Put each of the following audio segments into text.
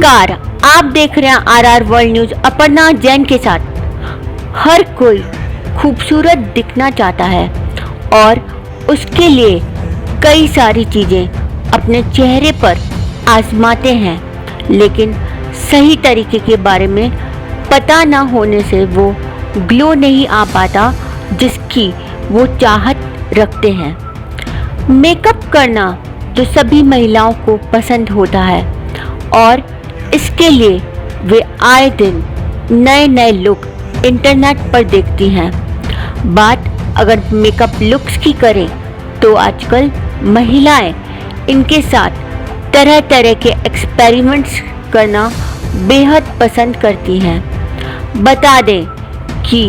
नमस्कार, आप देख रहे हैं RR world news Aparna Jain के साथ। हर कोई खूबसूरत दिखना चाहता है और उसके लिए कई सारी चीज़ें अपने चेहरे पर आजमाते हैं, लेकिन सही तरीके के बारे में पता ना होने से वो ग्लो नहीं आ पाता जिसकी वो चाहत रखते हैं। मेकअप करना जो सभी महिलाओं को पसंद होता है और इसके लिए वे आए दिन नए नए लुक इंटरनेट पर देखती हैं। बात अगर मेकअप लुक्स की करें तो आजकल महिलाएं इनके साथ तरह तरह के एक्सपेरिमेंट्स करना बेहद पसंद करती हैं। बता दें कि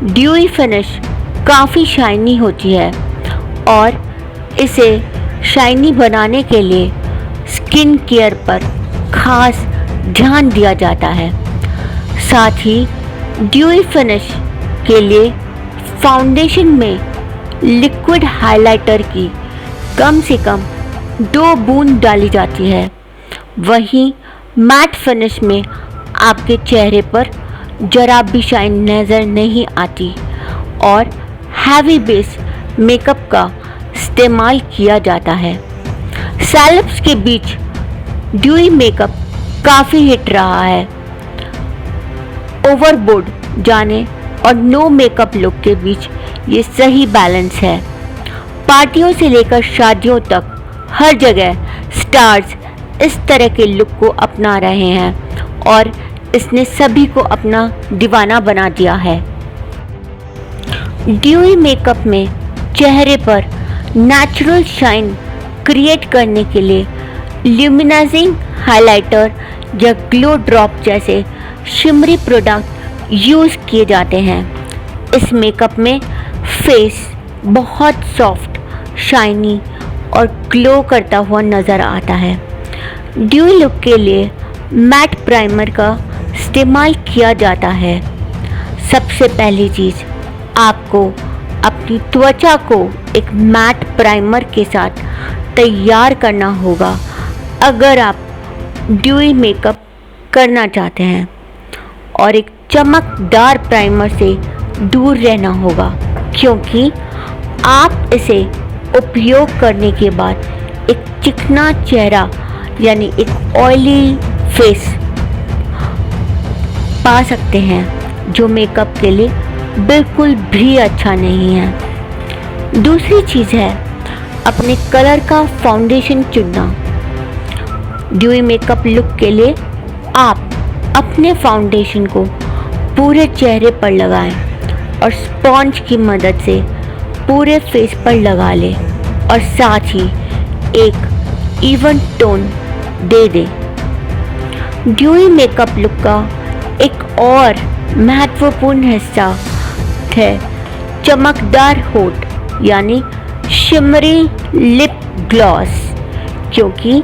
ड्यूई फिनिश काफ़ी शाइनी होती है और इसे शाइनी बनाने के लिए स्किन केयर पर खास ध्यान दिया जाता है। साथ ही ड्यूई फिनिश के लिए फाउंडेशन में लिक्विड हाइलाइटर की कम से कम 2 बूंद डाली जाती है। वहीं मैट फिनिश में आपके चेहरे पर जरा भी शाइन नज़र नहीं आती और हैवी बेस मेकअप का इस्तेमाल किया जाता है। सेलेब्स के बीच ड्यूई मेकअप काफ़ी हिट रहा है। ओवरबोर्ड जाने और नो मेकअप लुक के बीच ये सही बैलेंस है। पार्टियों से लेकर शादियों तक हर जगह स्टार्स इस तरह के लुक को अपना रहे हैं और इसने सभी को अपना दीवाना बना दिया है। ड्यूई मेकअप में चेहरे पर नेचुरल शाइन क्रिएट करने के लिए ल्यूमिनाइजिंग हाइलाइटर या ग्लो ड्रॉप जैसे शिमरी प्रोडक्ट यूज़ किए जाते हैं। इस मेकअप में फेस बहुत सॉफ्ट, शाइनी और ग्लो करता हुआ नज़र आता है। ड्यूई लुक के लिए मैट प्राइमर का इस्तेमाल किया जाता है। सबसे पहली चीज़, आपको अपनी त्वचा को एक मैट प्राइमर के साथ तैयार करना होगा अगर आप ड्यूई मेकअप करना चाहते हैं, और एक चमकदार प्राइमर से दूर रहना होगा क्योंकि आप इसे उपयोग करने के बाद एक चिकना चेहरा यानी एक ऑयली फेस पा सकते हैं जो मेकअप के लिए बिल्कुल भी अच्छा नहीं है। दूसरी चीज़ है अपने कलर का फाउंडेशन चुनना। ड्यूई मेकअप लुक के लिए आप अपने फाउंडेशन को पूरे चेहरे पर लगाएं और स्पॉन्ज की मदद से पूरे फेस पर लगा लें और साथ ही एक इवन टोन दे दें। ड्यूई मेकअप लुक का एक और महत्वपूर्ण हिस्सा है चमकदार होठ यानी शिमरी लिप ग्लॉस, क्योंकि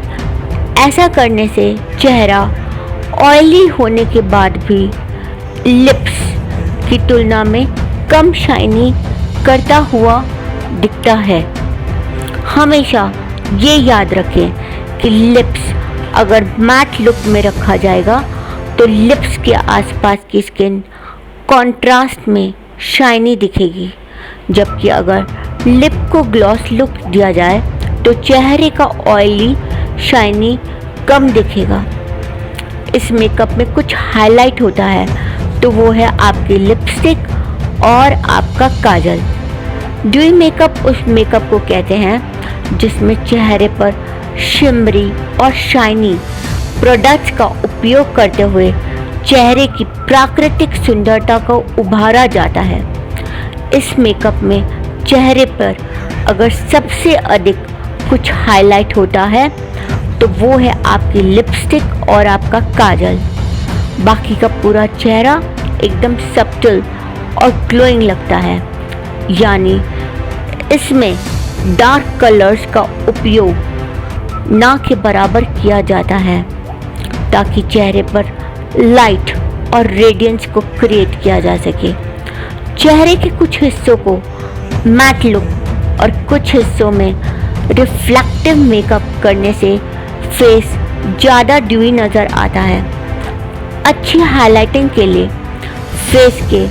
ऐसा करने से चेहरा ऑयली होने के बाद भी लिप्स की तुलना में कम शाइनी करता हुआ दिखता है। हमेशा ये याद रखें कि लिप्स अगर मैट लुक में रखा जाएगा तो लिप्स के आसपास की स्किन कॉन्ट्रास्ट में शाइनी दिखेगी, जबकि अगर लिप को ग्लॉस लुक दिया जाए तो चेहरे का ऑयली शाइनी कम दिखेगा। इस मेकअप में कुछ हाईलाइट होता है तो वो है आपकी लिपस्टिक और आपका काजल। ड्यूई मेकअप उस मेकअप को कहते हैं जिसमें चेहरे पर शिमरी और शाइनी प्रोडक्ट्स का उपयोग करते हुए चेहरे की प्राकृतिक सुंदरता को उभारा जाता है। इस मेकअप में चेहरे पर अगर सबसे अधिक कुछ हाईलाइट होता है तो वो है आपकी लिपस्टिक और आपका काजल। बाकी का पूरा चेहरा एकदम सब्टल और ग्लोइंग लगता है, यानी इसमें डार्क कलर्स का उपयोग ना के बराबर किया जाता है ताकि चेहरे पर लाइट और रेडियंस को क्रिएट किया जा सके। चेहरे के कुछ हिस्सों को मैट लुक और कुछ हिस्सों में रिफ्लेक्टिव मेकअप करने से फेस ज़्यादा ड्यूई नज़र आता है। अच्छी हाइलाइटिंग के लिए फेस के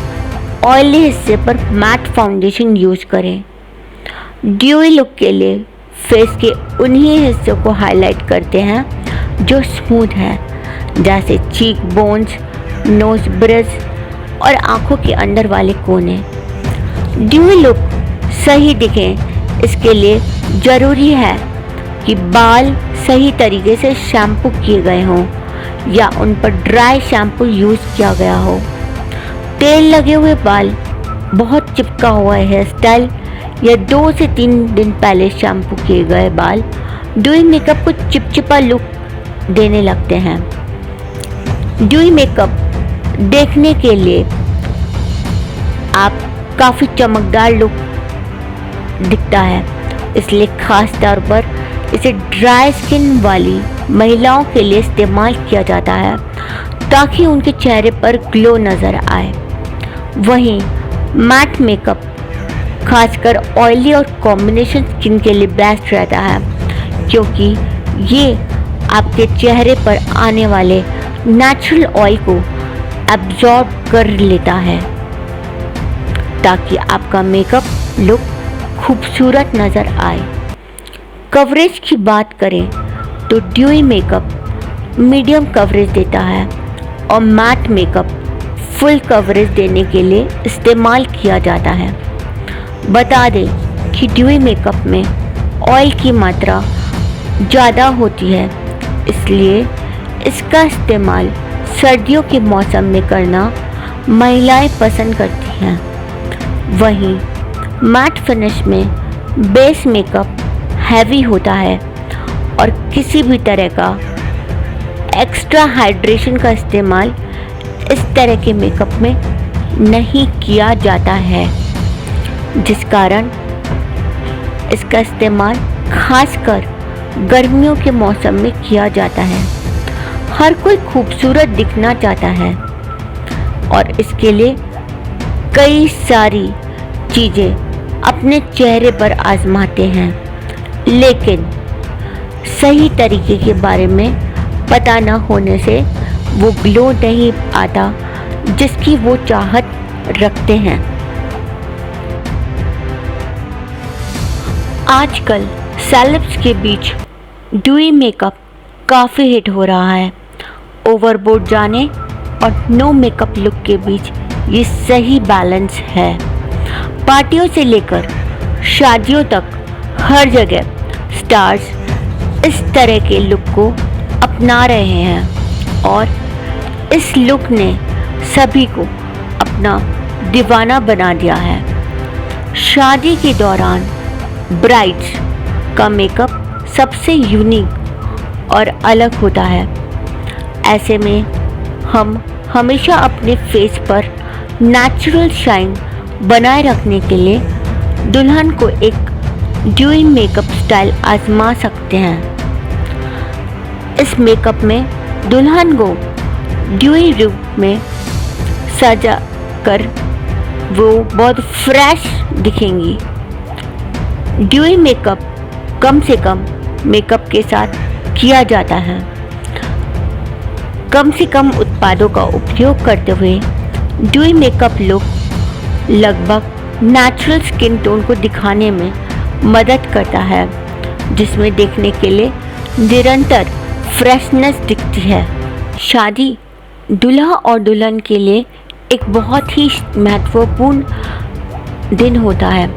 ऑयली हिस्से पर मैट फाउंडेशन यूज करें। ड्यूई लुक के लिए फेस के उन्हीं हिस्सों को हाईलाइट करते हैं जो स्मूथ है, जैसे चीक बोन्स, नोज ब्रिज और आंखों के अंदर वाले कोने। ड्यूई लुक सही दिखें इसके लिए ज़रूरी है कि बाल सही तरीके से शैम्पू किए गए हों या उन पर ड्राई शैम्पू यूज़ किया गया हो। तेल लगे हुए बाल, बहुत चिपका हुआ हेयर स्टाइल या 2 से 3 दिन पहले शैम्पू किए गए बाल ड्यूई मेकअप को चिपचिपा लुक देने लगते हैं। ड्यूई मेकअप देखने के लिए आप काफ़ी चमकदार लुक दिखता है, इसलिए ख़ास तौर पर इसे ड्राई स्किन वाली महिलाओं के लिए इस्तेमाल किया जाता है ताकि उनके चेहरे पर ग्लो नज़र आए। वहीं मैट मेकअप खासकर ऑयली और कॉम्बिनेशन स्किन के लिए बेस्ट रहता है, क्योंकि ये आपके चेहरे पर आने वाले नेचुरल ऑयल को एब्जॉर्ब कर लेता है ताकि आपका मेकअप लुक खूबसूरत नज़र आए। कवरेज की बात करें तो ड्यूई मेकअप मीडियम कवरेज देता है और मैट मेकअप फुल कवरेज देने के लिए इस्तेमाल किया जाता है। बता दें कि ड्यूई मेकअप में ऑयल की मात्रा ज़्यादा होती है, इसलिए इसका इस्तेमाल सर्दियों के मौसम में करना महिलाएं पसंद करती हैं। वहीं मैट फिनिश में बेस मेकअप हैवी होता है और किसी भी तरह का एक्स्ट्रा हाइड्रेशन का इस्तेमाल इस तरह के मेकअप में नहीं किया जाता है, जिस कारण इसका इस्तेमाल खासकर गर्मियों के मौसम में किया जाता है। हर कोई खूबसूरत दिखना चाहता है और इसके लिए कई सारी चीज़ें अपने चेहरे पर आजमाते हैं, लेकिन सही तरीके के बारे में पता न होने से वो ग्लो नहीं आता जिसकी वो चाहत रखते हैं। आजकल सेलेब्स के बीच ड्यूई मेकअप काफ़ी हिट हो रहा है। ओवरबोर्ड जाने और नो मेकअप लुक के बीच ये सही बैलेंस है। पार्टियों से लेकर शादियों तक हर जगह स्टार्स इस तरह के लुक को अपना रहे हैं और इस लुक ने सभी को अपना दीवाना बना दिया है। शादी के दौरान ब्राइड्स का मेकअप सबसे यूनिक और अलग होता है। ऐसे में हम हमेशा अपने फेस पर नेचुरल शाइन बनाए रखने के लिए दुल्हन को एक ड्यूई मेकअप स्टाइल आजमा सकते हैं। इस मेकअप में दुल्हन को ड्यूई रूप में सजा कर वो बहुत फ्रेश दिखेंगी। ड्यूई मेकअप कम से कम मेकअप के साथ किया जाता है। कम से कम उत्पादों का उपयोग करते हुए ड्यूई मेकअप लुक लगभग नेचुरल स्किन टोन को दिखाने में मदद करता है, जिसमें देखने के लिए निरंतर फ्रेशनेस दिखती है। शादी दूल्हा और दुल्हन के लिए एक बहुत ही महत्वपूर्ण दिन होता है।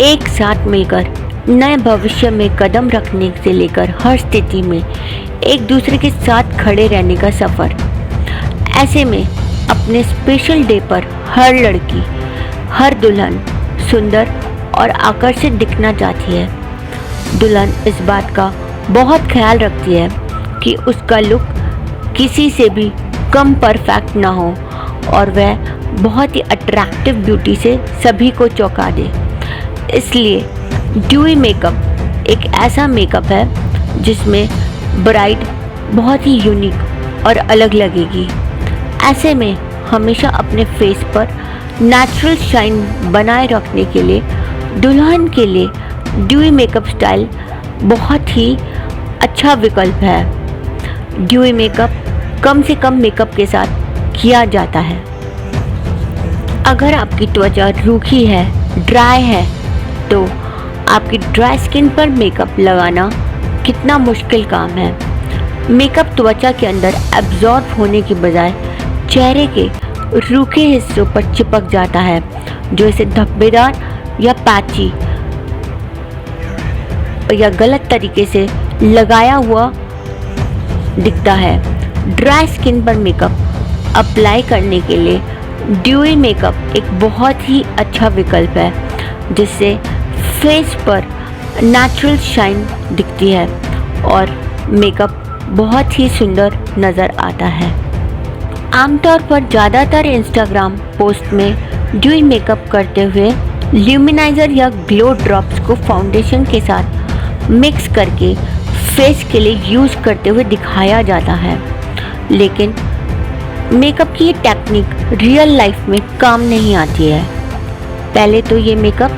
एक साथ मिलकर नए भविष्य में कदम रखने से लेकर हर स्थिति में एक दूसरे के साथ खड़े रहने का सफ़र। ऐसे में अपने स्पेशल डे पर हर लड़की, हर दुल्हन सुंदर और आकर्षित दिखना चाहती है। दुल्हन इस बात का बहुत ख्याल रखती है कि उसका लुक किसी से भी कम परफेक्ट ना हो और वह बहुत ही अट्रैक्टिव ब्यूटी से सभी को चौंका दे। इसलिए ड्यूई मेकअप एक ऐसा मेकअप है जिसमें ब्राइड बहुत ही यूनिक और अलग लगेगी। ऐसे में हमेशा अपने फेस पर नेचुरल शाइन बनाए रखने के लिए दुल्हन के लिए ड्यूई मेकअप स्टाइल बहुत ही अच्छा विकल्प है। ड्यूई मेकअप कम से कम मेकअप के साथ किया जाता है। अगर आपकी त्वचा रूखी है, ड्राई है, तो आपकी ड्राई स्किन पर मेकअप लगाना कितना मुश्किल काम है। मेकअप त्वचा के अंदर एब्जॉर्ब होने की बजाय चेहरे के रूखे हिस्सों पर चिपक जाता है, जो इसे धब्बेदार या पैची या गलत तरीके से लगाया हुआ दिखता है। ड्राई स्किन पर मेकअप अप्लाई करने के लिए ड्यूई मेकअप एक बहुत ही अच्छा विकल्प है, जिससे फेस पर नेचुरल शाइन दिखती है और मेकअप बहुत ही सुंदर नज़र आता है। आमतौर पर ज़्यादातर इंस्टाग्राम पोस्ट में ड्यूई मेकअप करते हुए ल्यूमिनाइजर या ग्लो ड्रॉप्स को फाउंडेशन के साथ मिक्स करके फेस के लिए यूज़ करते हुए दिखाया जाता है, लेकिन मेकअप की ये टेक्निक रियल लाइफ में काम नहीं आती है। पहले तो ये मेकअप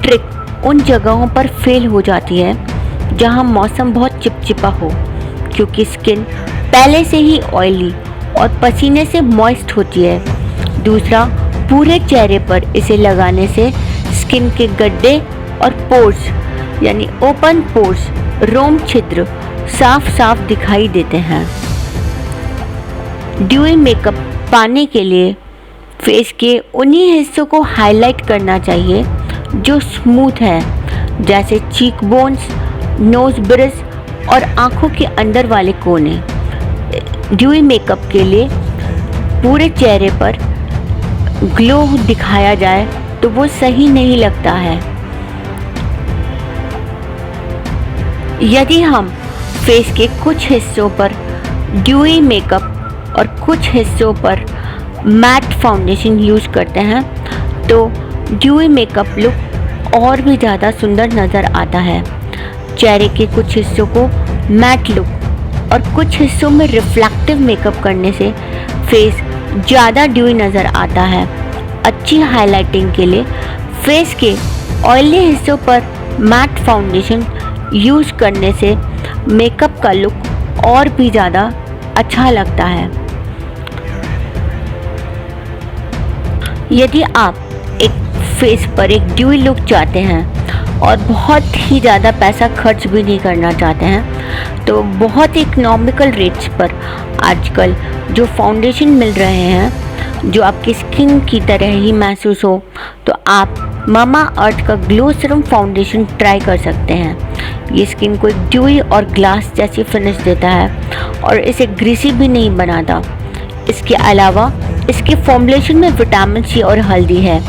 ट्रिक उन जगहों पर फेल हो जाती है जहां मौसम बहुत चिपचिपा हो, क्योंकि स्किन पहले से ही ऑयली और पसीने से मॉइस्ट होती है। दूसरा, पूरे चेहरे पर इसे लगाने से स्किन के गड्ढे और पोर्स यानी ओपन पोर्स, रोम छिद्र साफ साफ दिखाई देते हैं। ड्यूई मेकअप पाने के लिए फेस के उन्हीं हिस्सों को हाईलाइट करना चाहिए जो स्मूथ है, जैसे चीक बोन्स, नोज ब्रिज और आँखों के अंदर वाले कोने। ड्यूई मेकअप के लिए पूरे चेहरे पर ग्लो दिखाया जाए तो वो सही नहीं लगता है। यदि हम फेस के कुछ हिस्सों पर ड्यूई मेकअप और कुछ हिस्सों पर मैट फाउंडेशन यूज़ करते हैं तो ड्यूई मेकअप लुक और भी ज़्यादा सुंदर नज़र आता है। चेहरे के कुछ हिस्सों को मैट लुक और कुछ हिस्सों में रिफ्लेक्टिव मेकअप करने से फेस ज़्यादा ड्यूई नज़र आता है। अच्छी हाइलाइटिंग के लिए फेस के ऑयली हिस्सों पर मैट फाउंडेशन यूज़ करने से मेकअप का लुक और भी ज़्यादा अच्छा लगता है। यदि आप एक फेस पर एक ड्यूई लुक चाहते हैं और बहुत ही ज़्यादा पैसा खर्च भी नहीं करना चाहते हैं, तो बहुत ही इकोनॉमिकल रेट्स पर आजकल जो फाउंडेशन मिल रहे हैं जो आपकी स्किन की तरह ही महसूस हो, तो आप मामा अर्थ का ग्लो सीरम फाउंडेशन ट्राई कर सकते हैं। ये स्किन को एक ड्यूई और ग्लास जैसी फिनिश देता है और इसे ग्रीसी भी नहीं बनाता। इसके अलावा इसके फॉर्मुलेशन में विटामिन सी और हल्दी है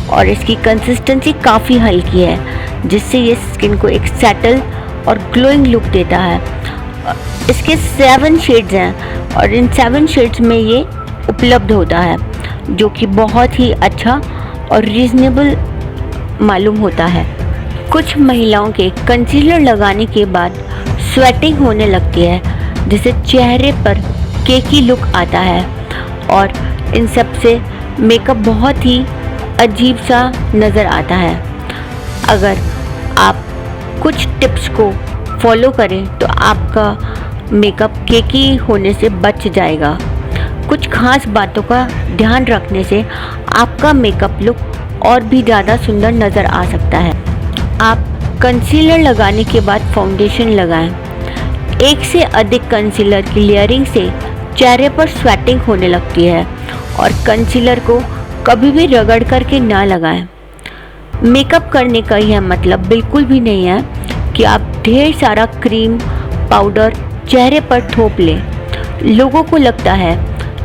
और इसकी कंसिस्टेंसी काफ़ी हल्की है, जिससे ये स्किन को एक सेटल और ग्लोइंग लुक देता है। इसके 7 शेड्स हैं और इन 7 शेड्स में ये उपलब्ध होता है, जो कि बहुत ही अच्छा और रीज़नेबल मालूम होता है। कुछ महिलाओं के कंसीलर लगाने के बाद स्वेटिंग होने लगती है, जिससे चेहरे पर केकी लुक आता है और इन सब से मेकअप बहुत ही अजीब सा नज़र आता है। अगर आप कुछ टिप्स को फॉलो करें तो आपका मेकअप केकी होने से बच जाएगा। कुछ खास बातों का ध्यान रखने से आपका मेकअप लुक और भी ज़्यादा सुंदर नज़र आ सकता है। आप कंसीलर लगाने के बाद फाउंडेशन लगाएं। एक से अधिक कंसीलर की लेयरिंग से चेहरे पर स्वेटिंग होने लगती है और कंसीलर को कभी भी रगड़ करके ना लगाएं। मेकअप करने का यह मतलब बिल्कुल भी नहीं है कि आप ढेर सारा क्रीम पाउडर चेहरे पर थोप लें। लोगों को लगता है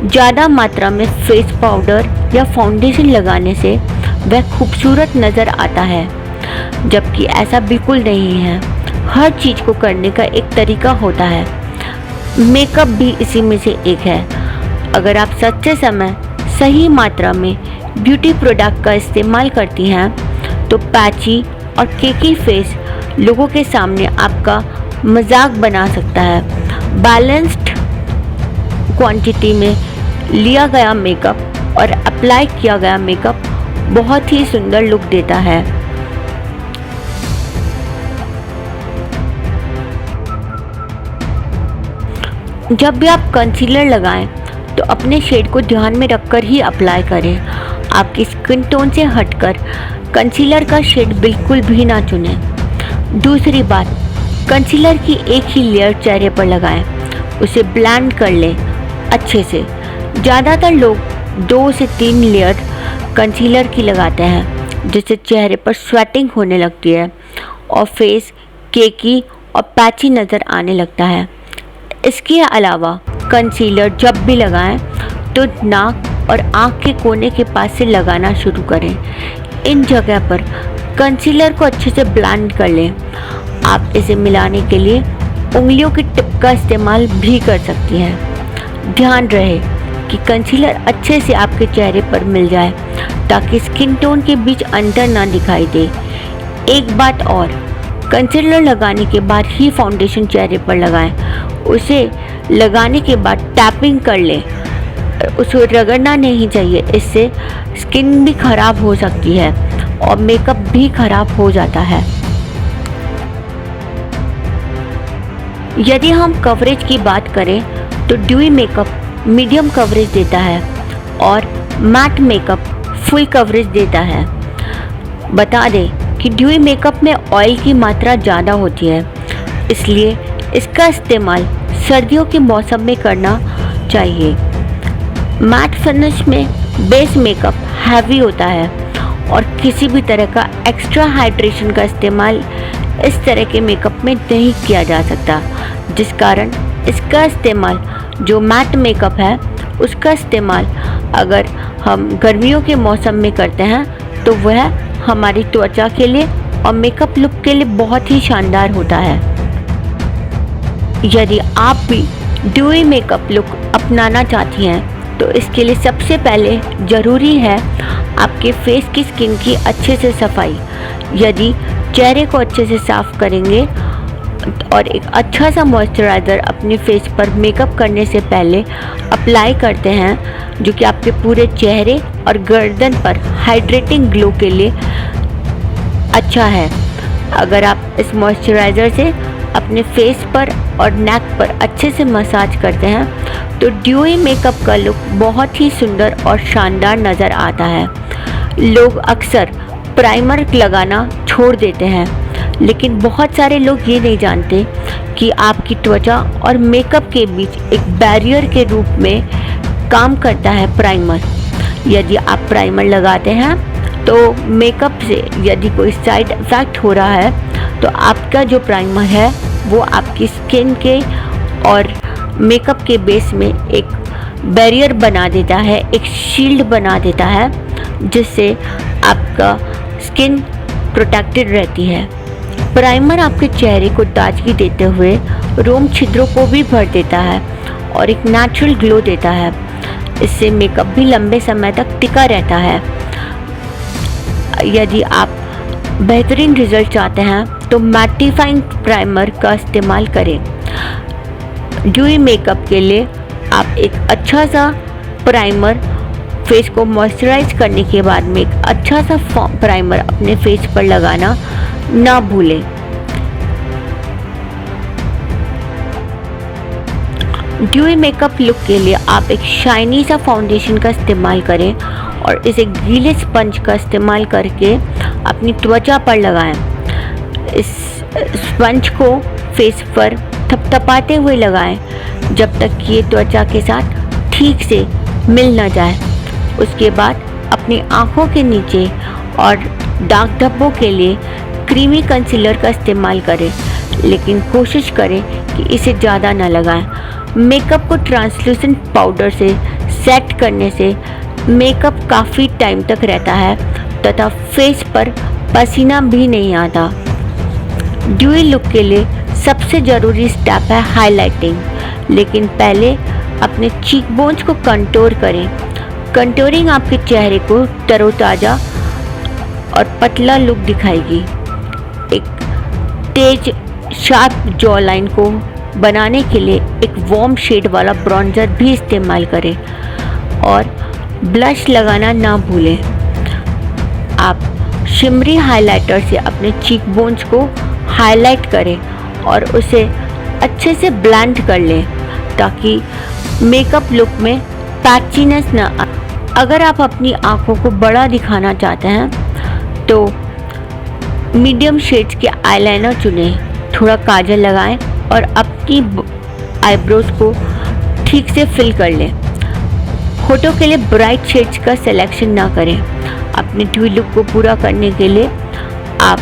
ज़्यादा मात्रा में फेस पाउडर या फाउंडेशन लगाने से वह खूबसूरत नज़र आता है, जबकि ऐसा बिल्कुल नहीं है। हर चीज़ को करने का एक तरीका होता है। मेकअप भी इसी में से एक है। अगर आप सच्चे समय सही मात्रा में ब्यूटी प्रोडक्ट का इस्तेमाल करती हैं तो पैची और केकी फेस लोगों के सामने आपका मजाक बना सकता है। बैलेंस्ड क्वांटिटी में लिया गया मेकअप और अप्लाई किया गया मेकअप बहुत ही सुंदर लुक देता है। जब भी आप कंसीलर लगाएं तो अपने शेड को ध्यान में रखकर ही अप्लाई करें। आपकी स्किन टोन से हटकर कंसीलर का शेड बिल्कुल भी ना चुनें। दूसरी बात, कंसीलर की एक ही लेयर चेहरे पर लगाएं, उसे ब्लेंड कर लें अच्छे से। ज़्यादातर लोग 2 से 3 लेयर कंसीलर की लगाते हैं, जिससे चेहरे पर स्वेटिंग होने लगती है और फेस केकी और पैची नज़र आने लगता है। इसके अलावा कंसीलर जब भी लगाएं तो नाक और आँख के कोने के पास से लगाना शुरू करें। इन जगह पर कंसीलर को अच्छे से ब्लेंड कर लें। आप इसे मिलाने के लिए उंगलियों की टिप का इस्तेमाल भी कर सकती हैं। ध्यान रहे कि कंसीलर अच्छे से आपके चेहरे पर मिल जाए ताकि स्किन टोन के बीच अंतर ना दिखाई दे। एक बात और, कंसीलर लगाने के बाद ही फाउंडेशन चेहरे पर लगाएं। उसे लगाने के बाद टैपिंग कर लें, उसे रगड़ना नहीं चाहिए, इससे स्किन भी खराब हो सकती है और मेकअप भी खराब हो जाता है। यदि हम कवरेज की बात करें तो ड्यूई मेकअप मीडियम कवरेज देता है और मैट मेकअप फुल कवरेज देता है। बता दें कि ड्यूई मेकअप में ऑयल की मात्रा ज़्यादा होती है, इसलिए इसका इस्तेमाल सर्दियों के मौसम में करना चाहिए। मैट फिनिश में बेस मेकअप हैवी होता है और किसी भी तरह का एक्स्ट्रा हाइड्रेशन का इस्तेमाल इस तरह के मेकअप में नहीं किया जा सकता, जिस कारण इसका इस्तेमाल जो मैट मेकअप है उसका इस्तेमाल अगर हम गर्मियों के मौसम में करते हैं तो वह हमारी त्वचा के लिए और मेकअप लुक के लिए बहुत ही शानदार होता है। यदि आप भी ड्यूई मेकअप लुक अपनाना चाहती हैं तो इसके लिए सबसे पहले ज़रूरी है आपके फेस की स्किन की अच्छे से सफाई। यदि चेहरे को अच्छे से साफ करेंगे और एक अच्छा सा मॉइस्चराइज़र अपने फेस पर मेकअप करने से पहले अप्लाई करते हैं, जो कि आपके पूरे चेहरे और गर्दन पर हाइड्रेटिंग ग्लो के लिए अच्छा है। अगर आप इस मॉइस्चराइज़र से अपने फेस पर और नेक पर अच्छे से मसाज करते हैं तो ड्यूई मेकअप का लुक बहुत ही सुंदर और शानदार नज़र आता है। लोग अक्सर प्राइमर लगाना छोड़ देते हैं, लेकिन बहुत सारे लोग ये नहीं जानते कि आपकी त्वचा और मेकअप के बीच एक बैरियर के रूप में काम करता है प्राइमर। यदि आप प्राइमर लगाते हैं तो मेकअप से यदि कोई साइड इफ़ेक्ट हो रहा है तो आपका जो प्राइमर है वो आपकी स्किन के और मेकअप के बेस में एक बैरियर बना देता है, एक शील्ड बना देता है, जिससे आपका स्किन प्रोटेक्टेड रहती है। प्राइमर आपके चेहरे को ताजगी देते हुए रोम छिद्रों को भी भर देता है और एक नेचुरल ग्लो देता है। इससे मेकअप भी लंबे समय तक टिका रहता है। यदि आप बेहतरीन रिजल्ट चाहते हैं तो मैटिफाइंग प्राइमर का इस्तेमाल करें। ड्यूई मेकअप के लिए आप एक अच्छा सा प्राइमर फेस को मॉइस्चराइज करने के बाद में एक अच्छा सा प्राइमर अपने फेस पर लगाना ना भूलें। ड्यूई मेकअप लुक के लिए आप एक शाइनी सा फाउंडेशन का इस्तेमाल करें और इसे गीले स्पंज का इस्तेमाल करके अपनी त्वचा पर लगाएं। इस स्पंज को फेस पर थपथपाते हुए लगाएं जब तक कि ये त्वचा के साथ ठीक से मिल न जाए। उसके बाद अपनी आँखों के नीचे और दाग धब्बों के लिए क्रीमी कंसीलर का इस्तेमाल करें, लेकिन कोशिश करें कि इसे ज़्यादा ना लगाएं। मेकअप को ट्रांसलूसेंट पाउडर से सेट करने से मेकअप काफ़ी टाइम तक रहता है तथा फेस पर पसीना भी नहीं आता। ड्यूई लुक के लिए सबसे ज़रूरी स्टेप है हाइलाइटिंग, लेकिन पहले अपने चीक बोन्स को कंटूर करें। कंटूरिंग आपके चेहरे को तरोताज़ा और पतला लुक दिखाएगी। एक तेज शार्प जॉ लाइन को बनाने के लिए एक वार्म शेड वाला ब्रॉन्जर भी इस्तेमाल करें और ब्लश लगाना ना भूलें। आप शिमरी हाइलाइटर से अपने चीक बोन्स को हाईलाइट करें और उसे अच्छे से ब्लेंड कर लें ताकि मेकअप लुक में पैचीनेस ना आए। अगर आप अपनी आँखों को बड़ा दिखाना चाहते हैं तो मीडियम शेड्स के आईलाइनर चुनें, थोड़ा काजल लगाएं और अपनी आईब्रोज को ठीक से फिल कर लें। होठों के लिए ब्राइट शेड्स का सिलेक्शन ना करें। अपने ट्वी लुक को पूरा करने के लिए आप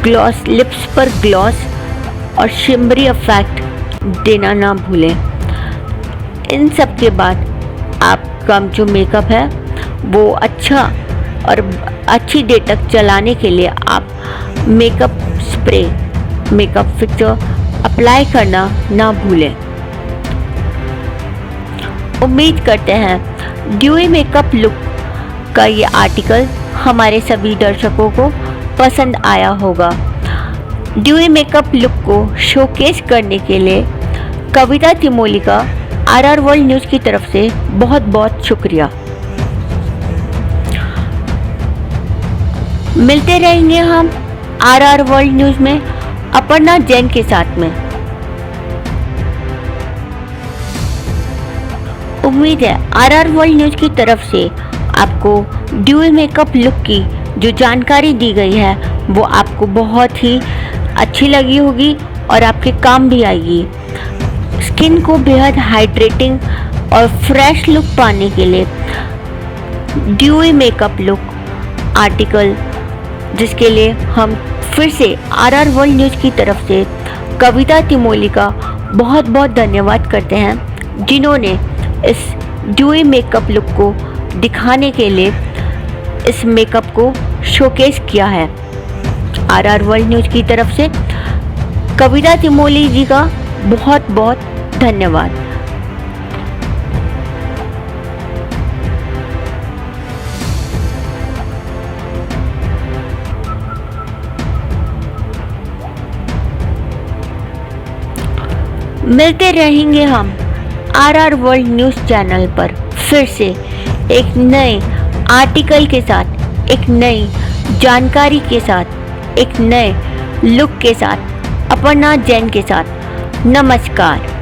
ग्लॉस, लिप्स पर ग्लॉस और शिमरी इफेक्ट देना ना भूलें। इन सब के बाद आपका जो मेकअप है वो अच्छा और अच्छी देर तक चलाने के लिए आप makeup spray, makeup fixer apply करना ना भूलें। उम्मीद करते हैं ड्यूई मेकअप लुक का ये आर्टिकल हमारे सभी दर्शकों को पसंद आया होगा। ड्यूई मेकअप लुक को शोकेस करने के लिए कविता तिमोली का RR वर्ल्ड न्यूज़ की तरफ से बहुत बहुत शुक्रिया। मिलते रहेंगे हम RR वर्ल्ड न्यूज़ में अपर्णा जैन के साथ में। उम्मीद है RR वर्ल्ड न्यूज़ की तरफ से आपको ड्यूई मेकअप लुक की जो जानकारी दी गई है वो आपको बहुत ही अच्छी लगी होगी और आपके काम भी आएगी। स्किन को बेहद हाइड्रेटिंग और फ्रेश लुक पाने के लिए ड्यूई मेकअप लुक आर्टिकल, जिसके लिए हम फिर से RR वर्ल्ड न्यूज़ की तरफ से कविता तिमोली का बहुत बहुत धन्यवाद करते हैं, जिन्होंने इस ड्यूई मेकअप लुक को दिखाने के लिए इस मेकअप को शोकेस किया है। RR वर्ल्ड न्यूज़ की तरफ से कविता तिमोली जी का बहुत बहुत धन्यवाद। मिलते रहेंगे हम RR वर्ल्ड न्यूज़ चैनल पर फिर से एक नए आर्टिकल के साथ, एक नई जानकारी के साथ, एक नए लुक के साथ, अपर्णा जैन के साथ। नमस्कार।